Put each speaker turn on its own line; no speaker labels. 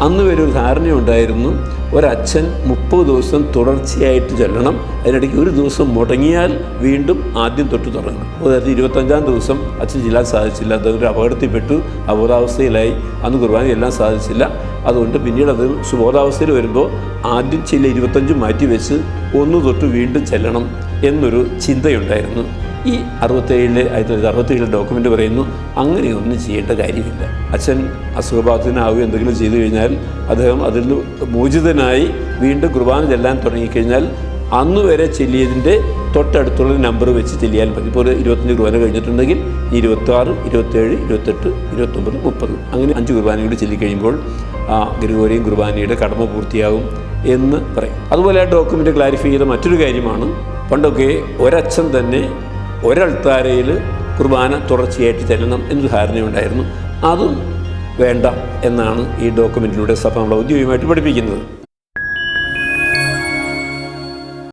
അന്ന് വരെ ഒരു ധാരണയുണ്ടായിരുന്നു, ഒരച്ഛൻ 30 ദിവസം തുടർച്ചയായിട്ട് ചെല്ലണം, അതിനിടയ്ക്ക് ഒരു ദിവസം മുടങ്ങിയാൽ വീണ്ടും ആദ്യം തൊട്ട് തുടങ്ങണം. അതായത് 25-ാം ദിവസം അച്ഛൻ ചെല്ലാൻ സാധിച്ചില്ല, അതൊരു അപകടത്തിൽപ്പെട്ടു, അബോധാവസ്ഥയിലായി, അന്ന് കുർബാന ചെല്ലാൻ സാധിച്ചില്ല. അതുകൊണ്ട് പിന്നീട് അത് സുബോധാവസ്ഥയിൽ വരുമ്പോൾ ആദ്യം ചില 25 മാറ്റി വെച്ച് 1 തൊട്ട് വീണ്ടും ചെല്ലണം എന്നൊരു ചിന്തയുണ്ടായിരുന്നു. ഈ 1967 ഡോക്യുമെൻ്റ് പറയുന്നു, അങ്ങനെയൊന്നും ചെയ്യേണ്ട കാര്യമില്ല. അച്ഛൻ അസുഖബാധിതനാവുകയോ എന്തെങ്കിലും ചെയ്തു കഴിഞ്ഞാൽ അദ്ദേഹം അതിൽ നിന്ന് മോചിതനായി വീണ്ടും കുർബാന ചെല്ലാൻ തുടങ്ങിക്കഴിഞ്ഞാൽ അന്ന് വരെ ചെല്ലിയതിൻ്റെ തൊട്ടടുത്തുള്ള നമ്പർ വെച്ച് ചെല്ലിയാൽ മതി. ഇപ്പോൾ 25 കുർബാന കഴിഞ്ഞിട്ടുണ്ടെങ്കിൽ 26, 27, 28, 29, 30 അങ്ങനെ 5 കുർബാന കൂടി ചൊല്ലിക്കഴിയുമ്പോൾ ആ ഗ്രിഗോറിയൻ കുർബാനയുടെ കടമ പൂർത്തിയാകും എന്ന് പറയും. അതുപോലെ ആ ഡോക്യുമെൻ്റ് ക്ലാരിഫൈ ചെയ്ത മറ്റൊരു കാര്യമാണ്, പണ്ടൊക്കെ ഒരച്ഛൻ തന്നെ ഒരൾത്താരയിൽ കുർബാന തുടർച്ചയായിട്ട് ചെല്ലണം എന്നൊരു ധാരണയുണ്ടായിരുന്നു. അതും വേണ്ട എന്നാണ് ഈ ഡോക്യുമെൻറ്റിലൂടെ സഭ നമ്മൾ ഔദ്യോഗികമായിട്ട് പഠിപ്പിക്കുന്നത്.